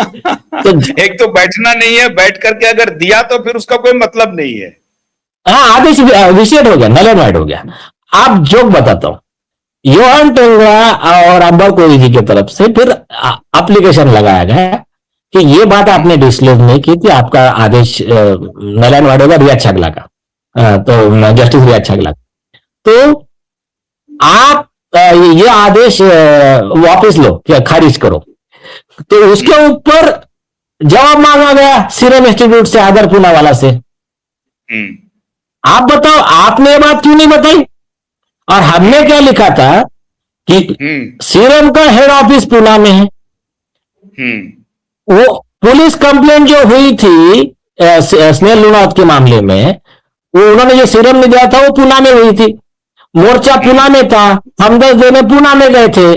तो एक तो बैठना नहीं है, बैठ करके अगर दिया तो फिर उसका कोई मतलब नहीं है। हाँ, आदेश विषेट हो गया, नल एंड वाइड हो गया। आप जोक बताता हूं, योहान टोंगरा और अंबर कोहली जी की तरफ से फिर एप्लीकेशन लगाया गया कि ये बात आपने डिस्क्लोज नहीं की कि आपका आदेश नल एंड वाइड होगा रिया छगला का, तो जस्टिस रिया छगला। तो आप ये आदेश वापस लो या खारिज करो। तो उसके ऊपर जवाब मांगा गया सीरम इंस्टीट्यूट से, आदर पूनावाला से। हम्म। आप बताओ, आपने ये बात क्यों नहीं बताई? और हमने क्या लिखा था कि हम्म। सीरम का हेड ऑफिस पूना में है। वो पुलिस कंप्लेंट जो हुई थी स्नेहल लूनावत के मामले में, वो उन्होंने जो सीरम में दिया था वो पूना में हुई थी, मोर्चा पूना में था, हमदर्द देने पूना में गए थे।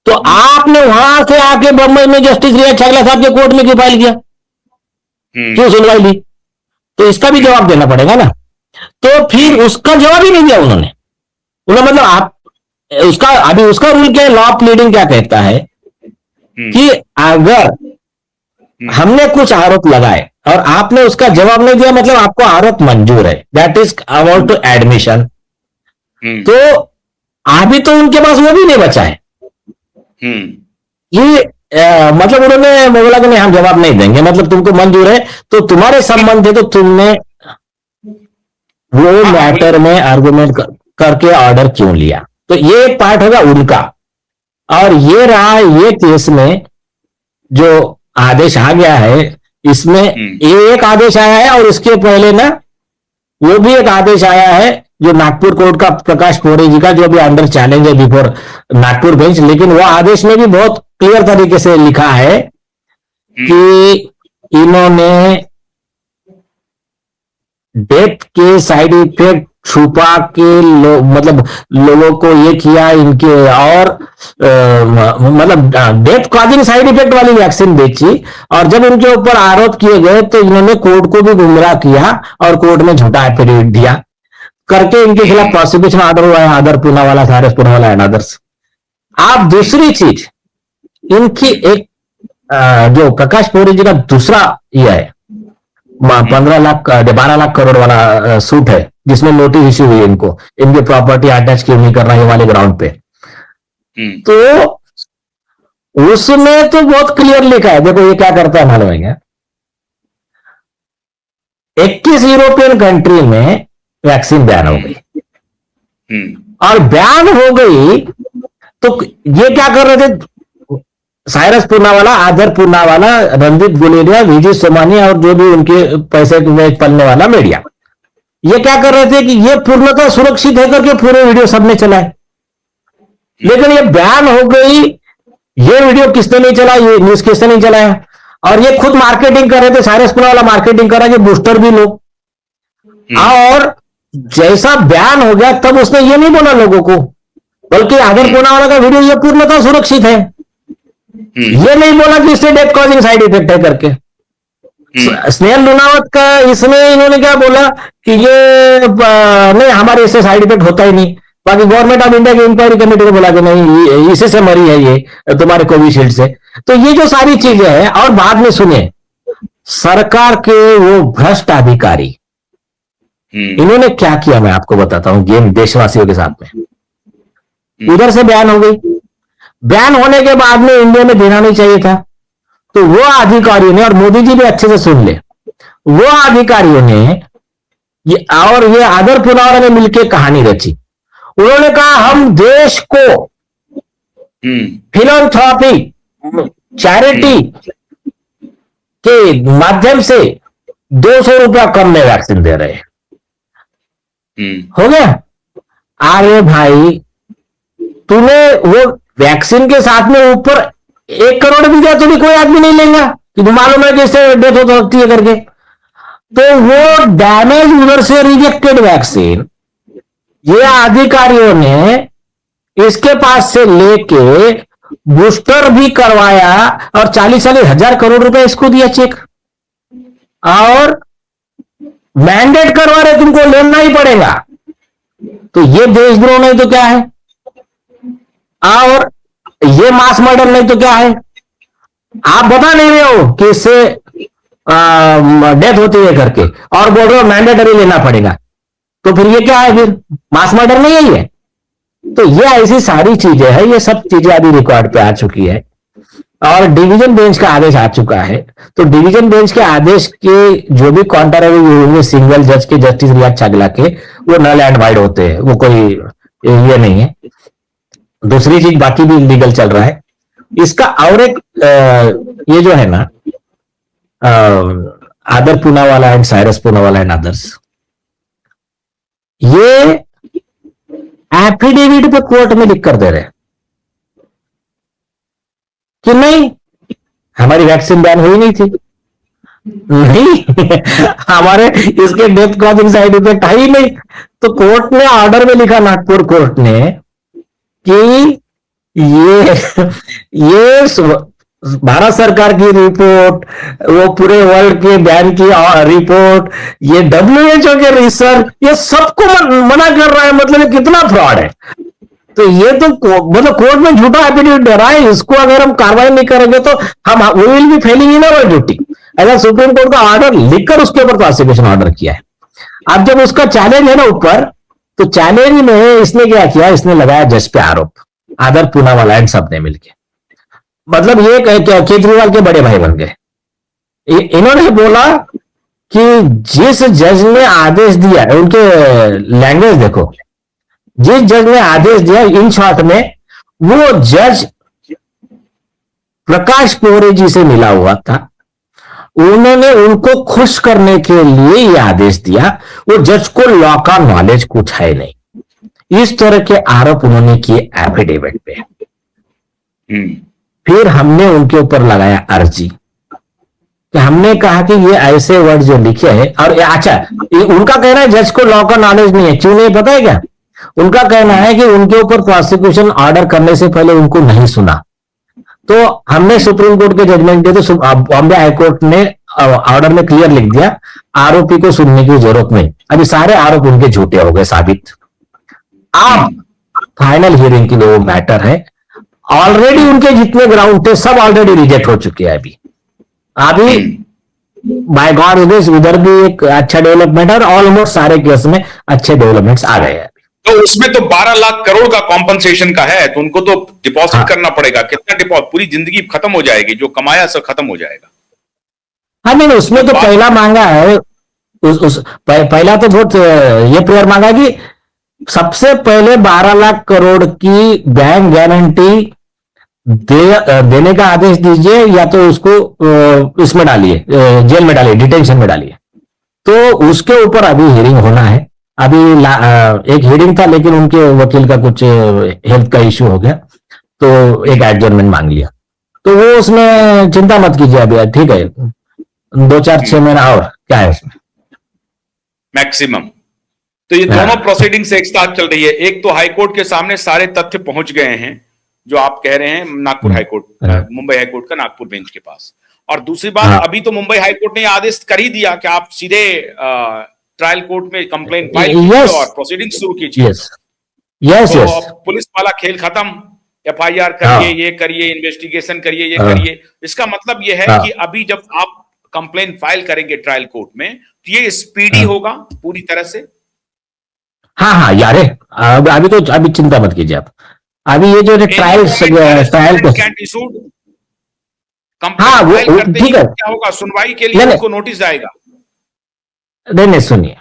तो आपने वहां से आके बंबई में जस्टिस रिया छगला साहब के कोर्ट में क्यों फाइल किया, क्यों सुनवाई ली? तो इसका भी जवाब देना पड़ेगा ना। तो फिर उसका जवाब ही नहीं दिया उन्होंने। मतलब आप उसका, अभी उसका रूल क्या है, लॉ प्लीडिंग क्या कहता है कि अगर हमने कुछ आरोप लगाए और आपने उसका जवाब नहीं दिया, मतलब आपको आरोप मंजूर है, that is about to admission. तो अभी तो उनके पास वो भी नहीं बचा है। ये मतलब उन्होंने बोला कि नहीं, हम जवाब नहीं देंगे, मतलब तुमको मंजूर है तो तुम्हारे संबंध है, तो तुमने वो मैटर में आर्गुमेंट करके ऑर्डर क्यों लिया। तो ये एक पार्ट होगा उनका। और ये रहा, ये केस में जो आदेश आ गया है, इसमें ये एक आदेश आया है और इसके पहले ना वो भी एक आदेश आया है जो नागपुर कोर्ट का, प्रकाश पोरे जी का, जो भी अंडर चैलेंज है बिफोर नागपुर बेंच। लेकिन वो आदेश में भी बहुत क्लियर तरीके से लिखा है कि इन्होंने डेथ के साइड इफेक्ट छुपा के मतलब लोगों को ये किया इनके, और मतलब डेथ कॉजिंग साइड इफेक्ट वाली वैक्सीन बेची। और जब इनके ऊपर आरोप किए गए तो इन्होंने कोर्ट को भी गुमराह किया और कोर्ट में झूठा एफिडेविट दिया करके इनके खिलाफ प्रोसिक्यूशन ऑर्डर हुआ है, आदर पूनावाला, सारस पूनावाला एंड अदर्स। आप दूसरी चीज, इनकी एक जो प्रकाश पोरे जी का दूसरा यह है 15 लाख 12 लाख करोड़ वाला सूट है, जिसमें नोटिस इश्यू हुई इनको, इनकी प्रॉपर्टी अटैच क्यों नहीं करना है वाले ग्राउंड पे। तो उसमें तो बहुत क्लियर लिखा है, देखो ये क्या करता है मालूम है क्या, 21 यूरोपियन कंट्री में वैक्सीन बैन हो गई, और बैन हो गई तो ये क्या कर रहे थे, साइरस पूनावाला, आदर पूनावाला, रणदीप गुलेरिया, विजय सोमानी और जो भी उनके पैसे में पलने वाला मीडिया, ये क्या कर रहे थे कि ये पूर्णतः सुरक्षित है करके पूरे वीडियो सबने चलाए। लेकिन ये बैन हो गई, ये वीडियो किसने नहीं चला, ये न्यूज किसने नहीं चलाया, और ये खुद मार्केटिंग कर रहे थे, साइरस पूनावाला मार्केटिंग कर रहा है कि बूस्टर भी लो। और जैसा बैन हो गया तब उसने ये नहीं बोला लोगों को, बल्कि आदर पूनावाला का वीडियो ये पूर्णतः सुरक्षित है, ये नहीं बोला कि इससे डेथ कॉजिंग साइड इफेक्ट है करके। स्नेहल लूनावत का इसमें इन्होंने क्या बोला कि ये नहीं, हमारे इससे साइड इफेक्ट होता ही नहीं। बाकी गवर्नमेंट ऑफ इंडिया की इंक्वायरी कमेटी को बोला कि नहीं, इसी से मरी है ये तुम्हारे कोविशील्ड से। तो ये जो सारी चीजें हैं, और बाद में सुने सरकार के वो भ्रष्ट अधिकारी, इन्होंने क्या किया मैं आपको बताता हूं गेम देशवासियों के साथ में। उधर से बयान हो गई, बैन होने के बाद में इंडिया में देना नहीं चाहिए था, तो वो अधिकारियों ने, और मोदी जी भी अच्छे से सुन ले, वो अधिकारियों ने ये आदर पूनावाला ने मिलकर कहानी रची। उन्होंने कहा हम देश को फिलैंथ्रोपी, चैरिटी के माध्यम से 200 रुपया कम में वैक्सीन दे रहे हैं। हो गया? अरे भाई, तूने वो वैक्सीन के साथ में ऊपर 1 करोड़ भी दिया तो भी कोई आदमी नहीं लेगा कि मालूम है कि इससे डेथ हो सकती है करके। तो वो डैमेज उधर से रिजेक्टेड वैक्सीन ये अधिकारियों ने इसके पास से लेके बूस्टर भी करवाया और 40-40 हजार करोड़ रुपए इसको दिया चेक, और मैंडेट करवा रहे तुमको लेना ही पड़ेगा। तो ये देशद्रोह नहीं तो क्या है, और ये मास मर्डर नहीं तो क्या है। आप बता नहीं रहे हो कि इससे डेथ होती है करके, और बोल रहे हो मैंडेटरी लेना पड़ेगा, तो फिर ये क्या है, फिर मास मर्डर नहीं है ये? तो ये ऐसी सारी चीजें हैं, ये सब चीजें अभी रिकॉर्ड पे आ चुकी है, और डिवीजन बेंच का आदेश आ चुका है। तो डिवीजन बेंच के आदेश के जो भी कॉन्ट्रारी होंगे सिंगल जज के, जस्टिस रियाज चागला के, वो नल एंड वाइड होते हैं, वो कोई ये नहीं है। दूसरी चीज बाकी भी लीगल चल रहा है इसका। और एक ये जो है ना, आदर Poonawalla and Cyrus Poonawalla and others, ये एफिडेविट पे कोर्ट में लिख कर दे रहे हैं कि नहीं, हमारी वैक्सीन बैन हुई नहीं थी, नहीं हमारे इसके डेथ कॉजिंग साइड इफेक्ट है ही नहीं। तो कोर्ट ने ऑर्डर में लिखा, नागपुर कोर्ट ने, कि ये भारत सरकार की रिपोर्ट, वो पूरे वर्ल्ड के बैन की रिपोर्ट, ये WHO के रिसर्च, ये सबको मना कर रहा है। मतलब ये कितना फ्रॉड है। तो ये तो मतलब कोर्ट में झूठा एफिडेविट दे रहा है, इसको अगर हम कार्रवाई नहीं करेंगे तो हम we will be failing in our duty. अगर सुप्रीम कोर्ट का ऑर्डर लिखकर उसके ऊपर प्रोसिक्यूशन ऑर्डर किया है, अब जब उसका चैलेंज है ना ऊपर, तो चैलेंज में इसने क्या किया, इसने लगाया जज पे आरोप, आदर पूनावाला एंड सब ने मिलकर। मतलब ये केजरीवाल के बड़े भाई बन गए। इन्होंने बोला कि जिस जज ने आदेश दिया, उनके लैंग्वेज देखो, जिस जज ने आदेश दिया, इन शॉर्ट में वो जज प्रकाश पोहरे जी से मिला हुआ था, उन्होंने उनको खुश करने के लिए यह आदेश दिया। वो जज को लॉ का नॉलेज कुछ है नहीं। इस तरह के आरोप उन्होंने किए एफिडेविट पे। फिर हमने उनके ऊपर लगाया अर्जी, कि हमने कहा कि ये ऐसे वर्ड जो लिखे हैं, और अच्छा, उनका कहना है जज को लॉ का नॉलेज नहीं है। क्यों नहीं पता है क्या? उनका कहना है कि उनके ऊपर प्रोसिक्यूशन ऑर्डर करने से पहले उनको नहीं सुना। तो हमने सुप्रीम कोर्ट के जजमेंट दिए, तो बॉम्बे हाईकोर्ट ने ऑर्डर में क्लियर लिख दिया, आरोपी को सुनने की जरूरत नहीं। अभी सारे आरोप उनके झूठे हो गए साबित। अब फाइनल हियरिंग के लिए वो मैटर है। ऑलरेडी उनके जितने ग्राउंड थे सब ऑलरेडी रिजेक्ट हो चुके हैं। अभी बाय गॉड ग्रेस उधर भी एक अच्छा डेवलपमेंट है, और ऑलमोस्ट सारे केस में अच्छे डेवलपमेंट्स आ गए हैं। तो उसमें तो 12 लाख करोड़ का कॉम्पनसेशन का है, तो उनको तो डिपॉजिट करना पड़ेगा। कितना डिपॉजिट? पूरी जिंदगी खत्म हो जाएगी, जो कमाया सब खत्म हो जाएगा। हाँ नहीं, उसमें तो पहला मांगा है, पहला तो बहुत ये प्रेयर मांगा कि सबसे पहले 12 लाख करोड़ की बैंक गारंटी देने का आदेश दीजिए, या तो उसको इसमें डालिए, जेल में डालिए, डिटेंशन में डालिए। तो उसके ऊपर अभी हियरिंग होना है। अभी एक हियरिंग था, लेकिन उनके वकील का कुछ हेल्थ का इश्यू हो गया, तो एक एडजर्नमेंट मांग लिया। तो वो उसमें चिंता मत कीजिए, अभी ठीक है, 2-4-6 महीना और क्या है उसमें मैक्सिमम। तो ये दोनों प्रोसीडिंग्स एक साथ चल रही है। एक तो हाईकोर्ट के सामने सारे तथ्य पहुंच गए हैं, जो आप कह रहे हैं, नागपुर हाईकोर्ट, मुंबई हाईकोर्ट का नागपुर बेंच के पास। और दूसरी बात, अभी तो मुंबई हाईकोर्ट ने आदेश कर ही दिया कि आप सीधे ट्रायल कोर्ट में कंप्लेंट फाइल कीजिए और प्रोसीडिंग शुरू कीजिए। तो पुलिस वाला खेल खत्म, FIR करिए, ये करिए, इन्वेस्टिगेशन करिए, ये करिए। इसका मतलब ये है कि अभी जब आप कंप्लेंट फाइल करेंगे ट्रायल कोर्ट में, तो ये स्पीडी होगा पूरी तरह से। हाँ यार, अभी चिंता मत कीजिए आप। अभी ये जो ट्रायल हाँ वो ठीक है, क्या होगा, सुनवाई के लिए उनको नोटिस जाएगा। नहीं सुनिए,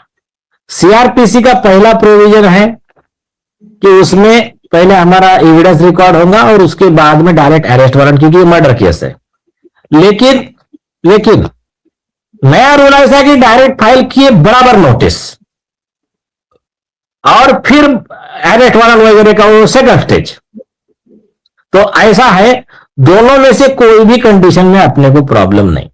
CRPC का पहला प्रोविजन है कि उसमें पहले हमारा एविडेंस रिकॉर्ड होगा, और उसके बाद में डायरेक्ट अरेस्ट वारंट, क्योंकि ये मर्डर केस है। लेकिन नया रूल ऐसा है कि डायरेक्ट फाइल किए बराबर नोटिस, और फिर अरेस्ट वारंट वगैरह का वो सेकंड स्टेज। तो ऐसा है, दोनों में से कोई भी कंडीशन में अपने को प्रॉब्लम नहीं है।